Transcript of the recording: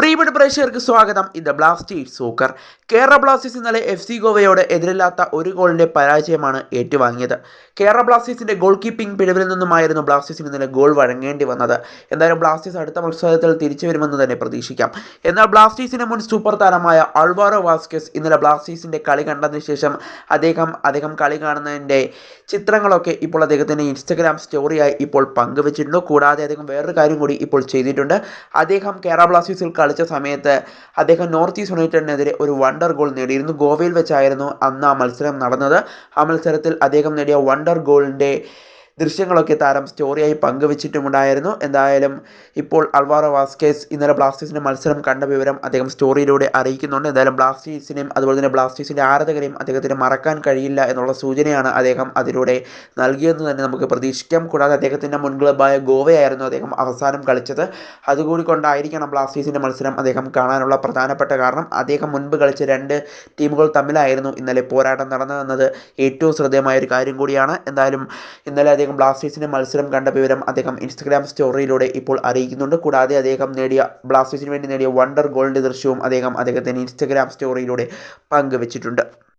പ്രിയപ്പെട്ട പ്രേക്ഷകർക്ക് സ്വാഗതം. ഇത് ബ്ലാസ്റ്റേഴ്സ് സോക്കർ. കേരള ബ്ലാസ്റ്റേഴ്സ് ഇന്നലെ FC ഗോവയോട് എതിരില്ലാത്ത ഒരു ഗോളിൻ്റെ പരാജയമാണ് ഏറ്റുവാങ്ങിയത്. കേരള ബ്ലാസ്റ്റേഴ്സിൻ്റെ ഗോൾ കീപ്പിംഗ് പിഴവിൽ നിന്നുമായിരുന്നു ബ്ലാസ്റ്റേഴ്സിന് ഇന്നലെ ഗോൾ വഴങ്ങേണ്ടി വന്നത്. എന്തായാലും ബ്ലാസ്റ്റേഴ്സ് അടുത്ത മത്സരത്തിൽ തിരിച്ചു വരുമെന്ന് തന്നെ പ്രതീക്ഷിക്കാം. എന്നാൽ ബ്ലാസ്റ്റേഴ്സിൻ്റെ മുൻ സൂപ്പർ താരമായ അൾവാരോ വാസ്കസ് ഇന്നലെ ബ്ലാസ്റ്റേഴ്സിൻ്റെ കളി കണ്ടതിന് ശേഷം അദ്ദേഹം കളി കാണുന്നതിൻ്റെ ചിത്രങ്ങളൊക്കെ ഇപ്പോൾ അദ്ദേഹത്തിൻ്റെ ഇൻസ്റ്റഗ്രാം സ്റ്റോറിയായി ഇപ്പോൾ പങ്കുവച്ചിട്ടുണ്ട്. കൂടാതെ അദ്ദേഹം വേറൊരു കാര്യം കൂടി ഇപ്പോൾ ചെയ്തിട്ടുണ്ട്. അദ്ദേഹം കേരള ബ്ലാസ്റ്റേഴ്സിൽ കളിച്ച സമയത്ത് അദ്ദേഹം നോർത്ത് ഈസ്റ്റ് യുണൈറ്റഡിനെതിരെ ഒരു വണ്ടർ ഗോൾ നേടിയിരുന്നു. ഗോവയിൽ വെച്ചായിരുന്നു അന്ന് ആ മത്സരം നടന്നത്. ആ മത്സരത്തിൽ അദ്ദേഹം നേടിയ വണ്ടർ ഗോളിൻ്റെ ദൃശ്യങ്ങളൊക്കെ താരം സ്റ്റോറിയായി പങ്കുവച്ചിട്ടുമുണ്ടായിരുന്നു. എന്തായാലും ഇപ്പോൾ അൾവാരോ വാസ്കേസ് ഇന്നലെ ബ്ലാസ്റ്റേഴ്സിൻ്റെ മത്സരം കണ്ട വിവരം അദ്ദേഹം സ്റ്റോറിയിലൂടെ അറിയിക്കുന്നുണ്ട്. എന്തായാലും ബ്ലാസ്റ്റേഴ്സിനെയും അതുപോലെ തന്നെ ബ്ലാസ്റ്റേഴ്സിൻ്റെ ആരാധകരെയും അദ്ദേഹത്തിന് മറക്കാൻ കഴിയില്ല എന്നുള്ള സൂചനയാണ് അദ്ദേഹം അതിലൂടെ നൽകിയതെന്ന് തന്നെ നമുക്ക് പ്രതീക്ഷിക്കാം. കൂടാതെ അദ്ദേഹത്തിൻ്റെ മുൻ ക്ലബ്ബായ ഗോവയായിരുന്നു അദ്ദേഹം അവസാനം കളിച്ചത്. അതുകൂടി കൊണ്ടായിരിക്കണം ബ്ലാസ്റ്റേഴ്സിൻ്റെ മത്സരം അദ്ദേഹം കാണാനുള്ള പ്രധാനപ്പെട്ട കാരണം. അദ്ദേഹം മുൻപ് കളിച്ച രണ്ട് ടീമുകൾ തമ്മിലായിരുന്നു ഇന്നലെ പോരാട്ടം നടന്നതെന്നത് ഏറ്റവും ശ്രദ്ധേയമായ ഒരു കാര്യം കൂടിയാണ്. എന്തായാലും ഇന്നലെ അദ്ദേഹം ബ്ലാസ്റ്റേഴ്സിൻ്റെ മത്സരം കണ്ട വിവരം അദ്ദേഹം ഇൻസ്റ്റഗ്രാം സ്റ്റോറിയിലൂടെ ഇപ്പോൾ അറിയിക്കുന്നുണ്ട്. കൂടാതെ അദ്ദേഹം ബ്ലാസ്റ്റേഴ്സിന് വേണ്ടി നേടിയ വണ്ടർ ഗോളിൻ്റെ ദൃശ്യവും അദ്ദേഹത്തിൻ്റെ ഇൻസ്റ്റഗ്രാം സ്റ്റോറിയിലൂടെ പങ്കുവച്ചിട്ടുണ്ട്.